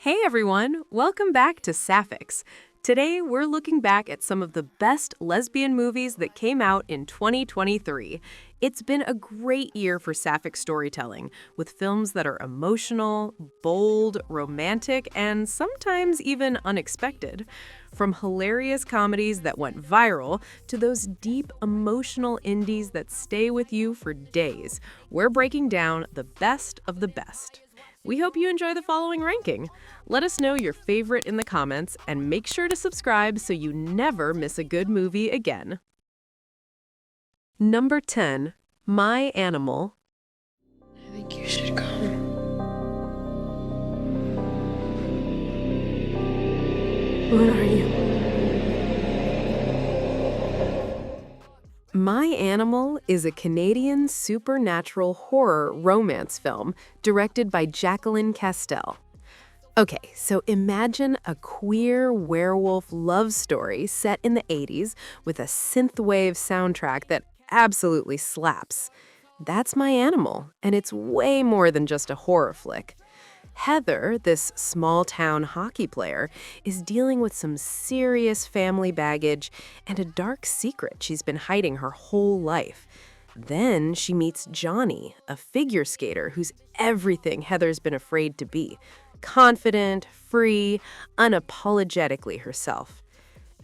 Hey everyone, welcome back to Sapphics. Today we're looking back at some of the best lesbian movies that came out in 2023. It's been a great year for Sapphic storytelling, with films that are emotional, bold, romantic, and sometimes even unexpected. From hilarious comedies that went viral to those deep, emotional indies that stay with you for days, we're breaking down the best of the best. We hope you enjoy the following ranking. Let us know your favorite in the comments and make sure to subscribe so you never miss a good movie again. Number 10, My Animal. I think you should come. What are you? My Animal is a Canadian supernatural horror romance film directed by Jacqueline Castel. Okay, so imagine a queer werewolf love story set in the 80s with a synthwave soundtrack that absolutely slaps. That's My Animal, and it's way more than just a horror flick. Heather, this small-town hockey player, is dealing with some serious family baggage and a dark secret she's been hiding her whole life. Then she meets Johnny, a figure skater who's everything Heather's been afraid to be. Confident, free, unapologetically herself.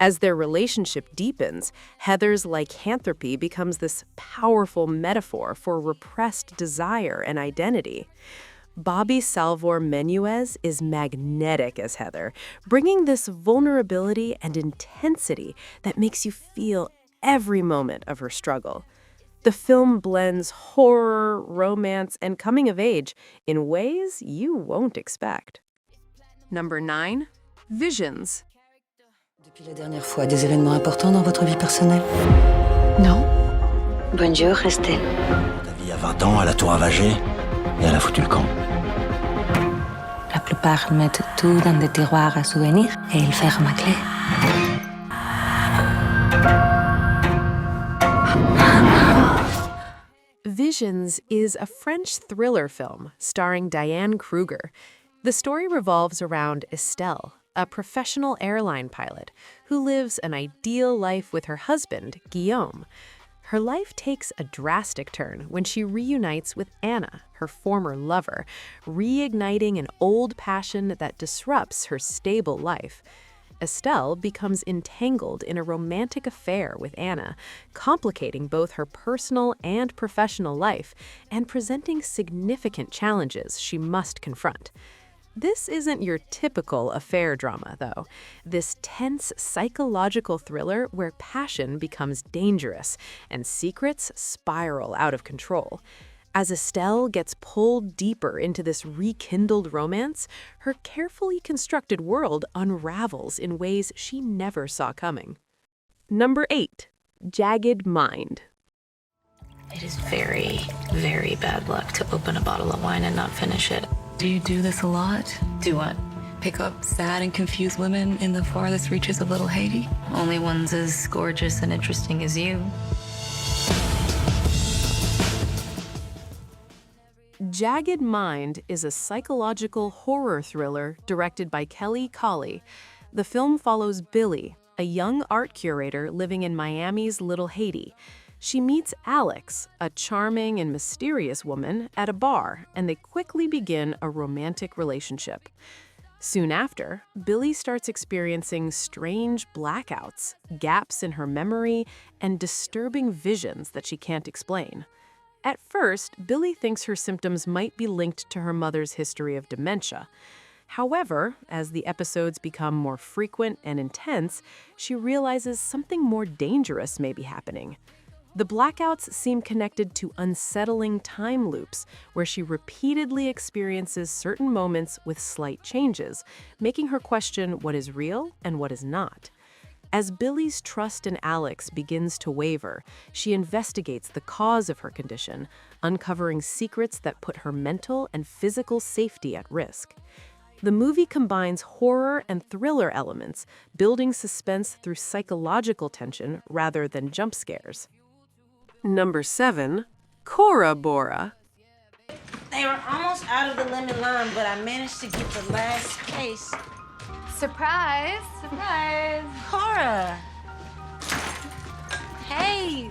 As their relationship deepens, Heather's lycanthropy becomes this powerful metaphor for repressed desire and identity. Bobby Salvor Menuez is magnetic as Heather, bringing this vulnerability and intensity that makes you feel every moment of her struggle. The film blends horror, romance, and coming of age in ways you won't expect. Number 9, Visions. Depuis la dernière fois, des événements importants dans votre vie personnelle? Non. Bonjour, Estelle. Ta vie à 20 ans, elle a tout ravagé et elle a foutu le camp. La plupart mettent tout dans des tiroirs à souvenirs et ils ferment à clé. Visions is a French thriller film starring Diane Kruger. The story revolves around Estelle, a professional airline pilot who lives an ideal life with her husband, Guillaume. Her life takes a drastic turn when she reunites with Anna, her former lover, reigniting an old passion that disrupts her stable life. Estelle becomes entangled in a romantic affair with Anna, complicating both her personal and professional life and presenting significant challenges she must confront. This isn't your typical affair drama, though. This tense psychological thriller where passion becomes dangerous and secrets spiral out of control. As Estelle gets pulled deeper into this rekindled romance, her carefully constructed world unravels in ways she never saw coming. Number 8, Jagged Mind. It is very, very bad luck to open a bottle of wine and not finish it. Do you do this a lot? Do what? Pick up sad and confused women in the farthest reaches of Little Haiti? Only ones as gorgeous and interesting as you. Jagged Mind is a psychological horror thriller directed by Kelly Colley. The film follows Billy, a young art curator living in Miami's Little Haiti. She meets Alex, a charming and mysterious woman, at a bar, and they quickly begin a romantic relationship. Soon after, Billy starts experiencing strange blackouts, gaps in her memory, and disturbing visions that she can't explain. At first, Billy thinks her symptoms might be linked to her mother's history of dementia. However, as the episodes become more frequent and intense, she realizes something more dangerous may be happening. The blackouts seem connected to unsettling time loops, where she repeatedly experiences certain moments with slight changes, making her question what is real and what is not. As Billy's trust in Alex begins to waver, she investigates the cause of her condition, uncovering secrets that put her mental and physical safety at risk. The movie combines horror and thriller elements, building suspense through psychological tension rather than jump scares. Number 7, Cora Bora. They were almost out of the lemon lime, but I managed to get the last case. Surprise! Surprise! Cora! Hey!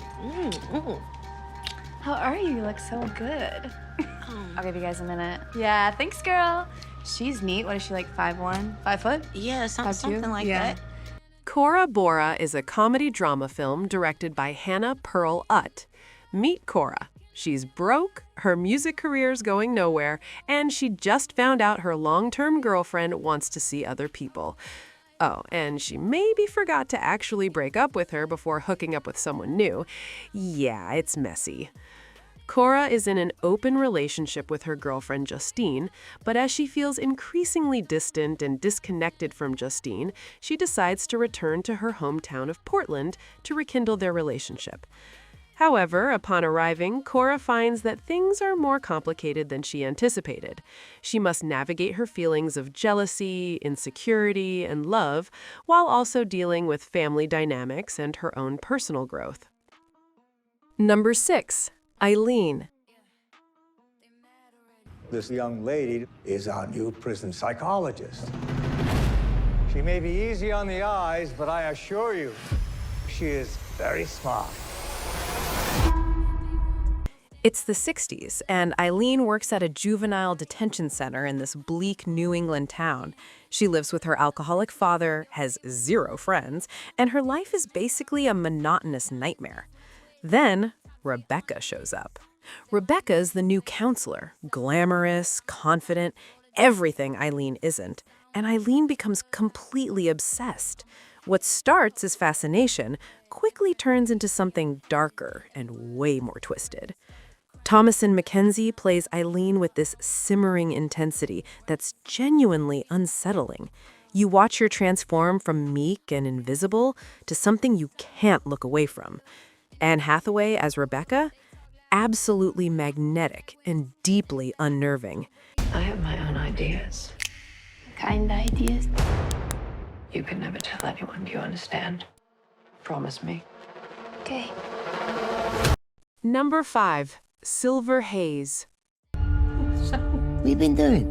How are you? You look so good. I'll give you guys a minute. Yeah, thanks, girl. She's neat. What is she, like 5'1"? 5 foot? Yeah, something like that. Cora Bora is a comedy drama film directed by Hannah Pearl Utt. Meet Cora. She's broke, her music career's going nowhere, and she just found out her long-term girlfriend wants to see other people. Oh, and she maybe forgot to actually break up with her before hooking up with someone new. Yeah, it's messy. Cora is in an open relationship with her girlfriend Justine, but as she feels increasingly distant and disconnected from Justine, she decides to return to her hometown of Portland to rekindle their relationship. However, upon arriving, Cora finds that things are more complicated than she anticipated. She must navigate her feelings of jealousy, insecurity, and love, while also dealing with family dynamics and her own personal growth. Number 6. Eileen. This young lady is our new prison psychologist. She may be easy on the eyes, but I assure you, she is very smart. It's the 60s, and Eileen works at a juvenile detention center in this bleak New England town. She lives with her alcoholic father, has 0 friends, and her life is basically a monotonous nightmare. Then, Rebecca shows up. Rebecca's the new counselor, glamorous, confident, everything Eileen isn't, and Eileen becomes completely obsessed. What starts as fascination quickly turns into something darker and way more twisted. Thomasin McKenzie plays Eileen with this simmering intensity that's genuinely unsettling. You watch her transform from meek and invisible to something you can't look away from. Anne Hathaway as Rebecca, absolutely magnetic and deeply unnerving. I have my own ideas. Kind ideas. You can never tell anyone, do you understand? Promise me. Okay. Number 5. Silver Haze. What you been doing?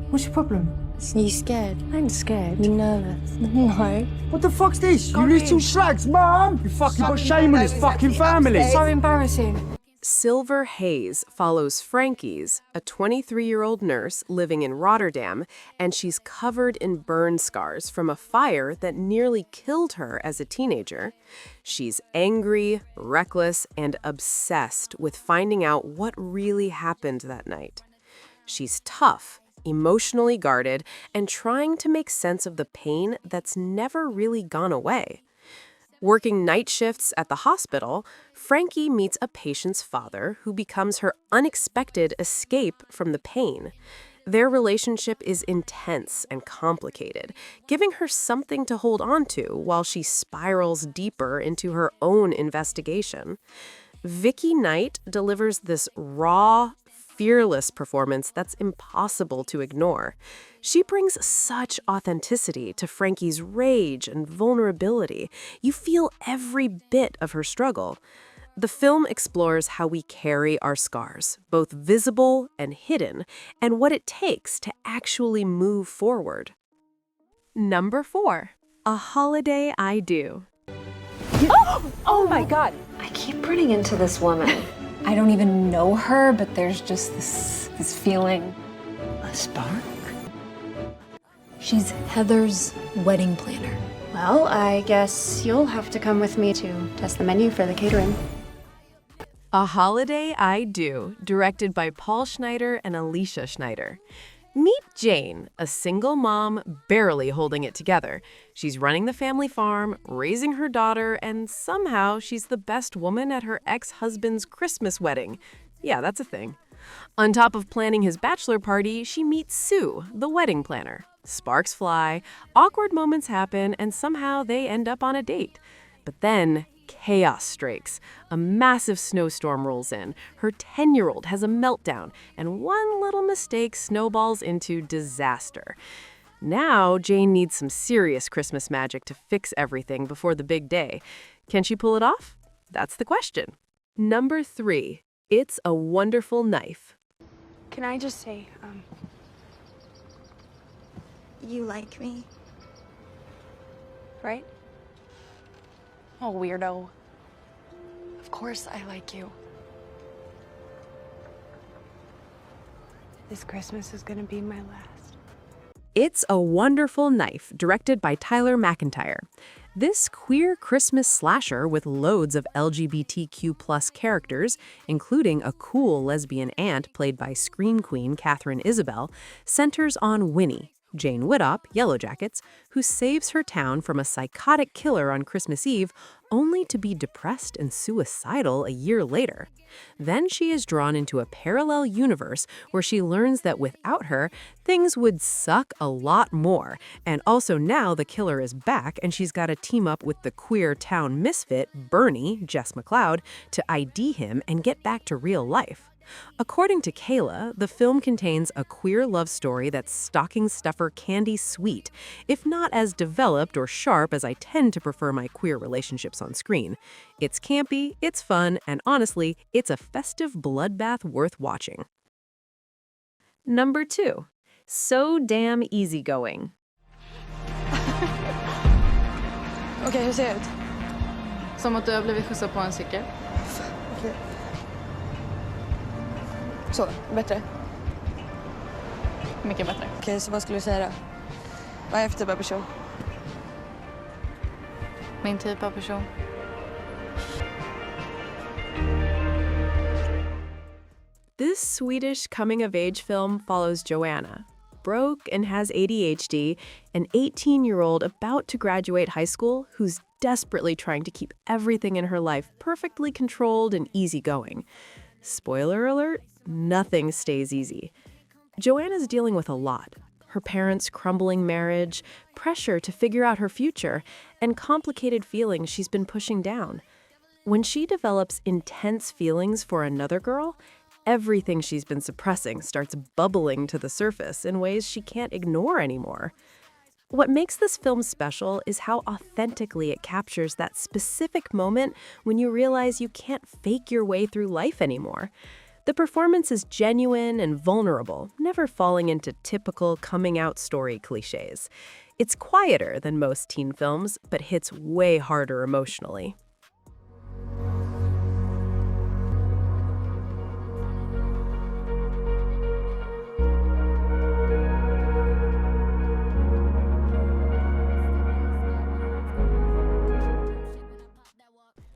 What's your problem? Are you scared? I'm scared. You nervous? No. What the fuck's this? You little slags, Mom! You fucking got shame on this fucking family! So embarrassing. Silver Haze follows Frankie's, a 23-year-old nurse living in Rotterdam, and she's covered in burn scars from a fire that nearly killed her as a teenager. She's angry, reckless, and obsessed with finding out what really happened that night. She's tough, emotionally guarded, and trying to make sense of the pain that's never really gone away. Working night shifts at the hospital, Frankie meets a patient's father who becomes her unexpected escape from the pain. Their relationship is intense and complicated, giving her something to hold on to while she spirals deeper into her own investigation. Vicky Knight delivers this raw, fearless performance that's impossible to ignore. She brings such authenticity to Frankie's rage and vulnerability. You feel every bit of her struggle. The film explores how we carry our scars, both visible and hidden, and what it takes to actually move forward. Number 4. A Holiday I Do. Oh my God. I keep running into this woman. I don't even know her, but there's just this feeling. A spark? She's Heather's wedding planner. Well, I guess you'll have to come with me to test the menu for the catering. A Holiday I Do, directed by Paul Schneider and Alicia Schneider. Meet Jane, a single mom barely holding it together. She's running the family farm, raising her daughter, and somehow she's the best woman at her ex-husband's Christmas wedding. Yeah, that's a thing. On top of planning his bachelor party, she meets Sue, the wedding planner. Sparks fly, awkward moments happen, and somehow they end up on a date. But then chaos strikes. A massive snowstorm rolls in. Her 10-year-old has a meltdown, and one little mistake snowballs into disaster. Now, Jane needs some serious Christmas magic to fix everything before the big day. Can she pull it off? That's the question. Number 3. It's a Wonderful Knife. Can I just say, You like me? right? Oh, weirdo. Of course I like you. This Christmas is gonna be my last. It's a Wonderful Knife, directed by Tyler McIntyre. This queer Christmas slasher with loads of LGBTQ+ characters, including a cool lesbian aunt played by Scream Queen Catherine Isabel, centers on Winnie, Jane Widdop, Yellowjackets, who saves her town from a psychotic killer on Christmas Eve, only to be depressed and suicidal a year later. Then she is drawn into a parallel universe where she learns that without her, things would suck a lot more. And also now the killer is back and she's got to team up with the queer town misfit, Bernie, Jess McLeod, to ID him and get back to real life. According to Kayla, the film contains a queer love story that's stocking stuffer candy sweet, if not as developed or sharp as I tend to prefer my queer relationships on screen. It's campy, it's fun, and honestly, it's a festive bloodbath worth watching. Number 2. So Damn Easygoing. Okej, hur ser jag ut? Som att du har blivit skjutsad på en cykel. Okej. Så, bättre? Mycket bättre. Okej, så vad skulle du säga då? Vad är jag för typ av person? Min typ av person. This Swedish coming-of-age film follows Joanna, broke and has ADHD, an 18-year-old about to graduate high school who's desperately trying to keep everything in her life perfectly controlled and easygoing. Spoiler alert, nothing stays easy. Joanna's dealing with a lot. Her parents' crumbling marriage, pressure to figure out her future, and complicated feelings she's been pushing down. When she develops intense feelings for another girl, everything she's been suppressing starts bubbling to the surface in ways she can't ignore anymore. What makes this film special is how authentically it captures that specific moment when you realize you can't fake your way through life anymore. The performance is genuine and vulnerable, never falling into typical coming-out story cliches. It's quieter than most teen films, but hits way harder emotionally.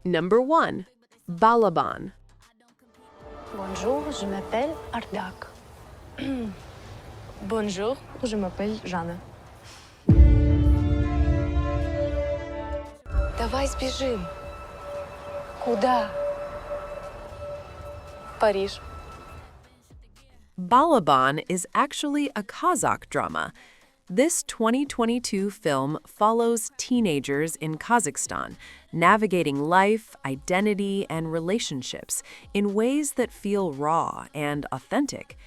Number 1. Balaban. Bonjour, je m'appelle Ardak. Bonjour, je m'appelle Жанна. Давай сбежим. Куда? Париж. Balaban is actually a Kazakh drama. This 2022 film follows teenagers in Kazakhstan, navigating life, identity, and relationships in ways that feel raw and authentic.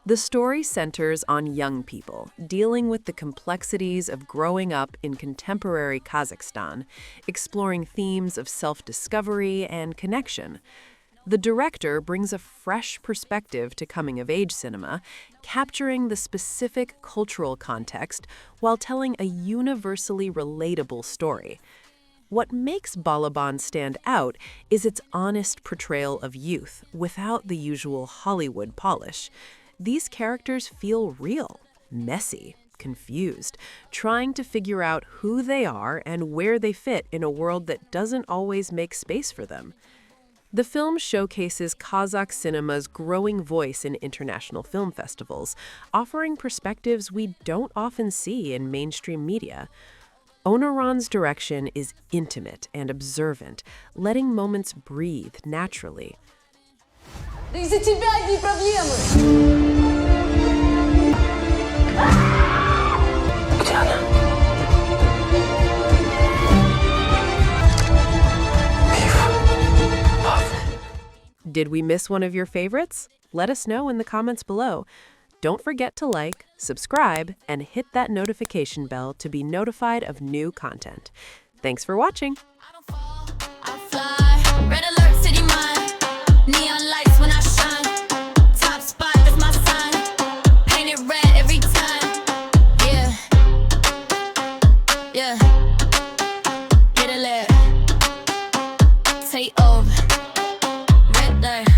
The story centers on young people dealing with the complexities of growing up in contemporary Kazakhstan, exploring themes of self-discovery and connection. The director brings a fresh perspective to coming-of-age cinema, capturing the specific cultural context while telling a universally relatable story. What makes Balaban stand out is its honest portrayal of youth without the usual Hollywood polish. These characters feel real, messy, confused, trying to figure out who they are and where they fit in a world that doesn't always make space for them. The film showcases Kazakh cinema's growing voice in international film festivals, offering perspectives we don't often see in mainstream media. Onaran's direction is intimate and observant, letting moments breathe naturally. Из-за тебя одни проблемы. Где она? Did we miss one of your favorites? Let us know in the comments below. Don't forget to like, subscribe, and hit that notification bell to be notified of new content. Thanks for watching. Red alert, city mind. Neon lights when I shine. Top spot, that's my sign. Yeah. Get a lip. Take over. Red light.